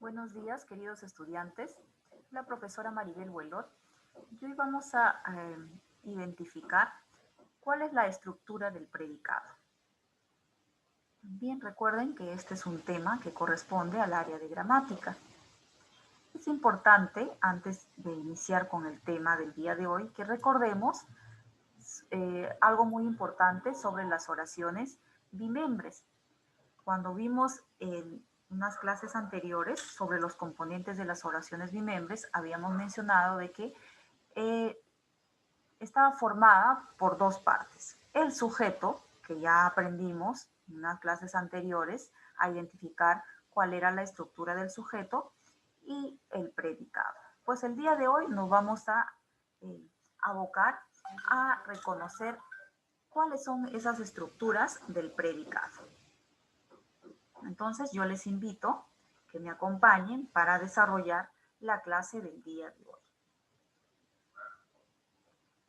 Buenos días, queridos estudiantes. La profesora Maribel Huelor. Y hoy vamos a identificar cuál es la estructura del predicado. Bien, recuerden que este es un tema que corresponde al área de gramática. Es importante, antes de iniciar con el tema del día de hoy, que recordemos algo muy importante sobre las oraciones bimembres. Cuando vimos en unas clases anteriores sobre los componentes de las oraciones bimembres, habíamos mencionado de que estaba formada por dos partes. El sujeto, que ya aprendimos en unas clases anteriores a identificar cuál era la estructura del sujeto, y el predicado. Pues el día de hoy nos vamos a abocar a reconocer cuáles son esas estructuras del predicado. Entonces yo les invito que me acompañen para desarrollar la clase del día de hoy.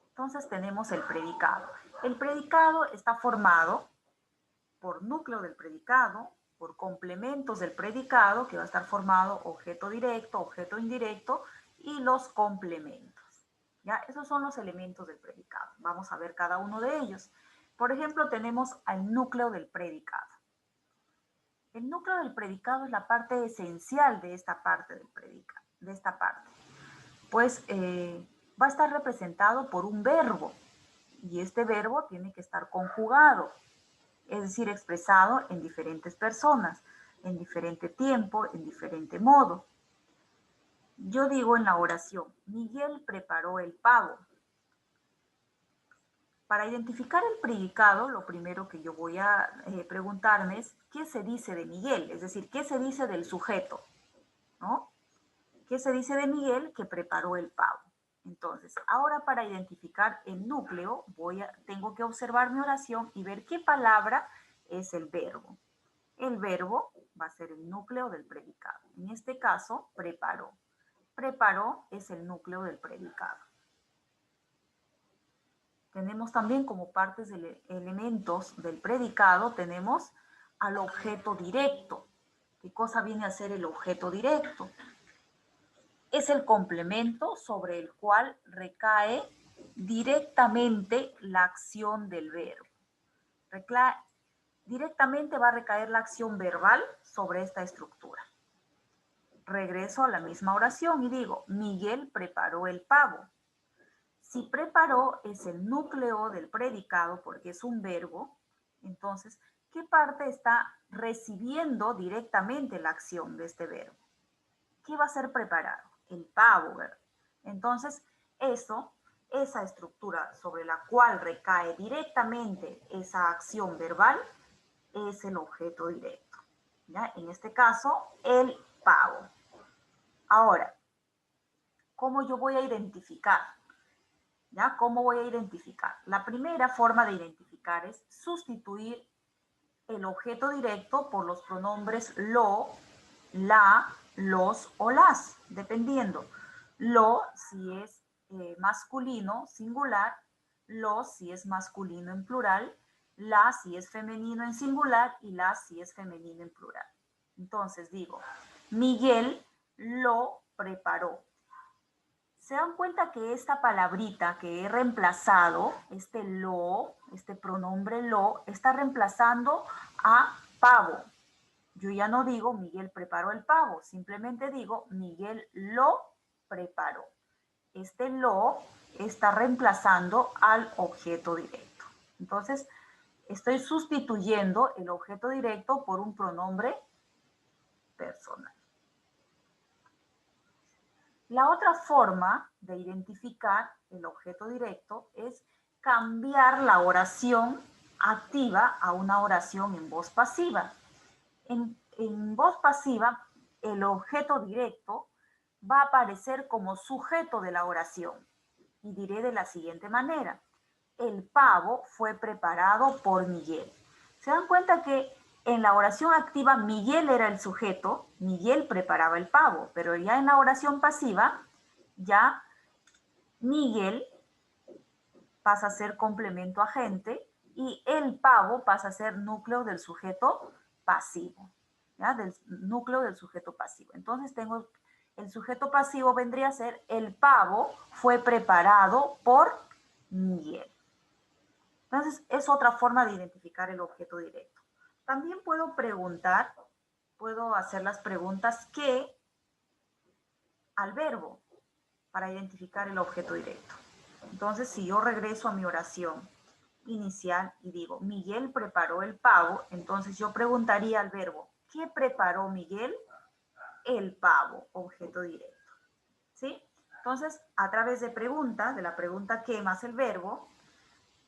Entonces tenemos el predicado. El predicado está formado por núcleo del predicado, por complementos del predicado, que va a estar formado objeto directo, objeto indirecto y los complementos. ¿Ya? Esos son los elementos del predicado. Vamos a ver cada uno de ellos. Por ejemplo, tenemos al núcleo del predicado. El núcleo del predicado es la parte esencial de esta parte del predicado, pues va a estar representado por un verbo y este verbo tiene que estar conjugado, es decir, expresado en diferentes personas, en diferente tiempo, en diferente modo. Yo digo en la oración, Miguel preparó el pavo. Para identificar el predicado, lo primero que yo voy a preguntarme es, ¿qué se dice de Miguel? Es decir, ¿qué se dice del sujeto? ¿No? ¿Qué se dice de Miguel que preparó el pavo? Entonces, ahora para identificar el núcleo, tengo que observar mi oración y ver qué palabra es el verbo. El verbo va a ser el núcleo del predicado. En este caso, preparó. Preparó es el núcleo del predicado. Tenemos también como partes de elementos del predicado, tenemos al objeto directo. ¿Qué cosa viene a ser el objeto directo? Es el complemento sobre el cual recae directamente la acción del verbo. Directamente va a recaer la acción verbal sobre esta estructura. Regreso a la misma oración y digo, Miguel preparó el pavo. Si preparó es el núcleo del predicado porque es un verbo, entonces, ¿qué parte está recibiendo directamente la acción de este verbo? ¿Qué va a ser preparado? El pavo, ¿verdad? Entonces, esa estructura sobre la cual recae directamente esa acción verbal es el objeto directo. ¿Ya? En este caso, el pavo. Ahora, ¿cómo yo voy a identificar? ¿Ya? ¿Cómo voy a identificar? La primera forma de identificar es sustituir el objeto directo por los pronombres lo, la, los o las, dependiendo. Lo si es masculino singular, los si es masculino en plural, la si es femenino en singular y la si es femenino en plural. Entonces digo, Miguel lo preparó. ¿Se dan cuenta que esta palabrita que he reemplazado, este pronombre lo, está reemplazando a pavo? Yo ya no digo Miguel preparó el pavo, simplemente digo Miguel lo preparó. Este lo está reemplazando al objeto directo. Entonces, estoy sustituyendo el objeto directo por un pronombre personal. La otra forma de identificar el objeto directo es cambiar la oración activa a una oración en voz pasiva. En voz pasiva, el objeto directo va a aparecer como sujeto de la oración. Y diré de la siguiente manera, el pavo fue preparado por Miguel. ¿Se dan cuenta que en la oración activa Miguel era el sujeto, Miguel preparaba el pavo, pero ya en la oración pasiva, ya Miguel pasa a ser complemento agente y el pavo pasa a ser núcleo del sujeto pasivo. ¿ya? Del núcleo del sujeto pasivo. Entonces tengo el sujeto pasivo vendría a ser el pavo fue preparado por Miguel. Entonces es otra forma de identificar el objeto directo. También puedo preguntar, puedo hacer las preguntas ¿qué? Al verbo para identificar el objeto directo. Entonces, si yo regreso a mi oración inicial y digo, Miguel preparó el pavo, entonces yo preguntaría al verbo, ¿qué preparó Miguel? El pavo, objeto directo. ¿Sí? Entonces, a través de pregunta, de la pregunta ¿qué? Más el verbo,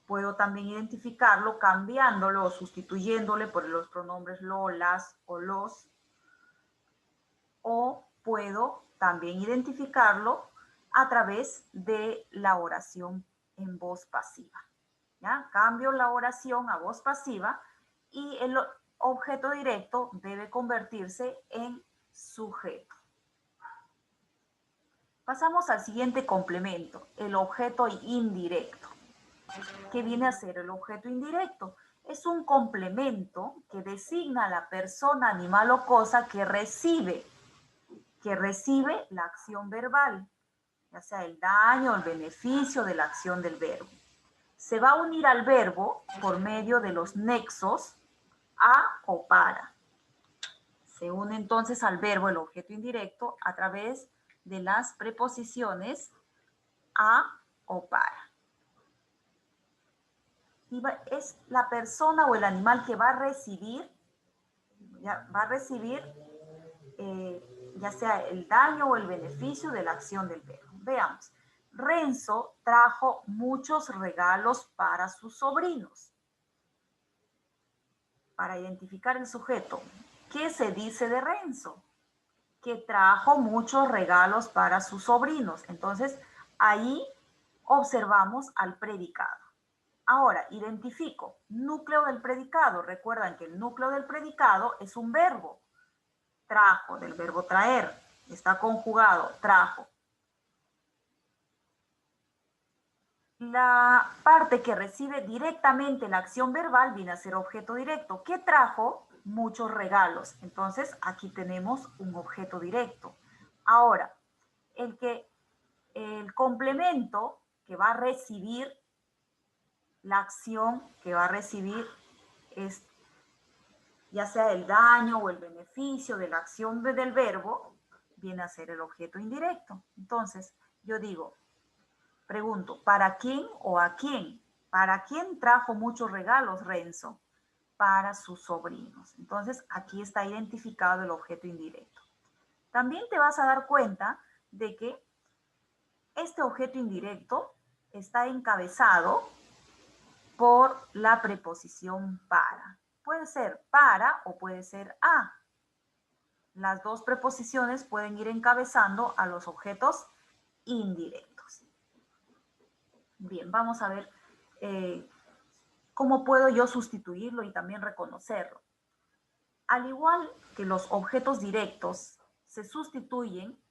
puedo también identificarlo cambiándolo o sustituyéndole por los pronombres lo, las o los. O puedo también identificarlo a través de la oración en voz pasiva. ¿Ya? Cambio la oración a voz pasiva y el objeto directo debe convertirse en sujeto. Pasamos al siguiente complemento, el objeto indirecto. ¿Qué viene a ser el objeto indirecto? Es un complemento que designa a la persona, animal o cosa que recibe la acción verbal, ya sea el daño o el beneficio de la acción del verbo. Se va a unir al verbo por medio de los nexos a o para. Se une entonces al verbo el objeto indirecto a través de las preposiciones a o para. Y es la persona o el animal que va a recibir, ya sea el daño o el beneficio de la acción del verbo. Veamos. Renzo trajo muchos regalos para sus sobrinos. Para identificar el sujeto, ¿qué se dice de Renzo? Que trajo muchos regalos para sus sobrinos. Entonces, ahí observamos al predicado. Ahora, identifico núcleo del predicado. Recuerdan que el núcleo del predicado es un verbo. Trajo, del verbo traer. Está conjugado, trajo. La parte que recibe directamente la acción verbal viene a ser objeto directo. ¿Qué trajo? Muchos regalos. Entonces, aquí tenemos un objeto directo. Ahora, el complemento que va a recibir la acción que va a recibir es ya sea el daño o el beneficio de la acción del verbo, viene a ser el objeto indirecto. Entonces, yo digo, pregunto, ¿para quién o a quién? ¿Para quién trajo muchos regalos Renzo? Para sus sobrinos. Entonces, aquí está identificado el objeto indirecto. También te vas a dar cuenta de que este objeto indirecto está encabezado por la preposición para. Puede ser para o puede ser a. Las dos preposiciones pueden ir encabezando a los objetos indirectos. Bien, vamos a ver cómo puedo yo sustituirlo y también reconocerlo. Al igual que los objetos directos se sustituyen,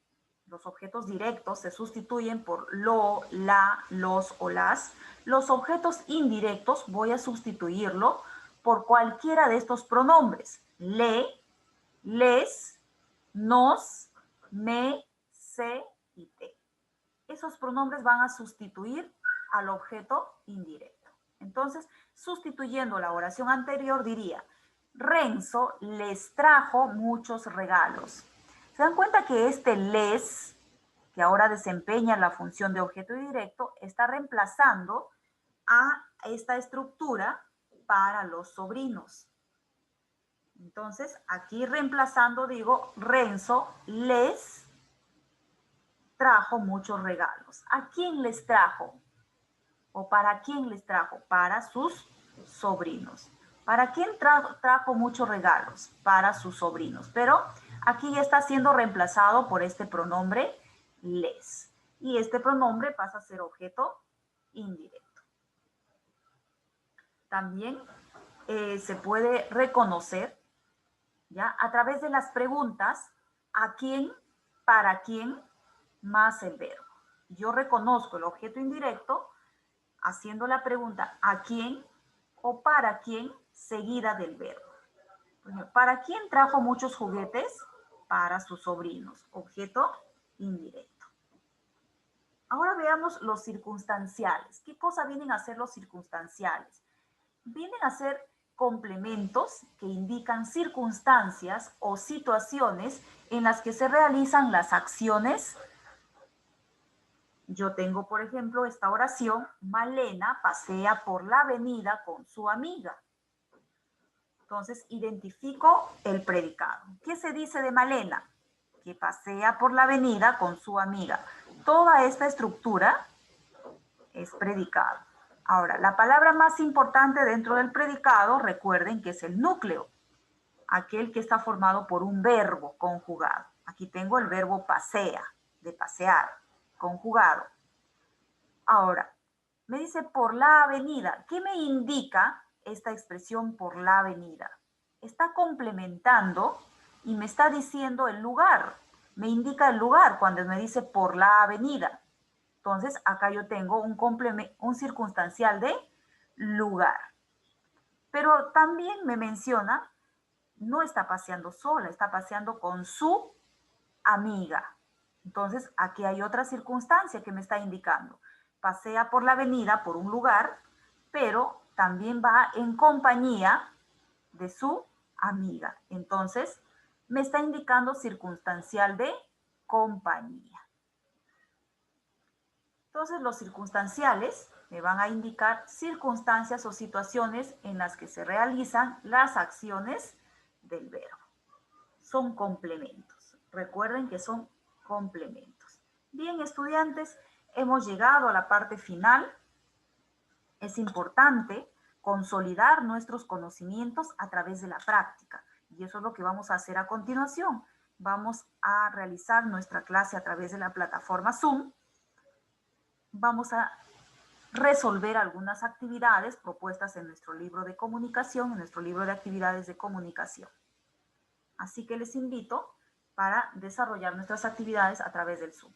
los objetos directos se sustituyen por lo, la, los o las, los objetos indirectos voy a sustituirlo por cualquiera de estos pronombres. Le, les, nos, me, se y te. Esos pronombres van a sustituir al objeto indirecto. Entonces, sustituyendo la oración anterior, diría, Renzo les trajo muchos regalos. ¿Se dan cuenta que este les, que ahora desempeña la función de objeto directo, está reemplazando a esta estructura para los sobrinos? Entonces, aquí reemplazando digo, Renzo les trajo muchos regalos. ¿A quién les trajo? ¿O para quién les trajo? Para sus sobrinos. ¿Para quién trajo muchos regalos? Para sus sobrinos. Pero aquí ya está siendo reemplazado por este pronombre les. Y este pronombre pasa a ser objeto indirecto. También se puede reconocer ¿ya? A través de las preguntas, ¿a quién? ¿Para quién? Más el verbo. Yo reconozco el objeto indirecto haciendo la pregunta ¿a quién? O ¿para quién? Seguida del verbo. ¿Para quién trajo muchos juguetes? Para sus sobrinos. Objeto indirecto. Ahora veamos los circunstanciales. ¿Qué cosa vienen a ser los circunstanciales? Vienen a ser complementos que indican circunstancias o situaciones en las que se realizan las acciones. Yo tengo, por ejemplo, esta oración: Malena pasea por la avenida con su amiga. Entonces, identifico el predicado. ¿Qué se dice de Malena? Que pasea por la avenida con su amiga. Toda esta estructura es predicado. Ahora, la palabra más importante dentro del predicado, recuerden que es el núcleo, aquel que está formado por un verbo conjugado. Aquí tengo el verbo pasea, de pasear, conjugado. Ahora, me dice por la avenida. ¿Qué me indica esta expresión por la avenida? Está complementando y me está diciendo el lugar. Me indica el lugar cuando me dice por la avenida. Entonces, acá yo tengo un circunstancial de lugar. Pero también me menciona, no está paseando sola, está paseando con su amiga. Entonces, aquí hay otra circunstancia que me está indicando. Pasea por la avenida, por un lugar, pero también va en compañía de su amiga. Entonces, me está indicando circunstancial de compañía. Entonces, los circunstanciales me van a indicar circunstancias o situaciones en las que se realizan las acciones del verbo. Son complementos. Recuerden que son complementos. Bien, estudiantes, hemos llegado a la parte final. Es importante consolidar nuestros conocimientos a través de la práctica. Y eso es lo que vamos a hacer a continuación. Vamos a realizar nuestra clase a través de la plataforma Zoom. Vamos a resolver algunas actividades propuestas en nuestro libro de comunicación, en nuestro libro de actividades de comunicación. Así que les invito para desarrollar nuestras actividades a través del Zoom.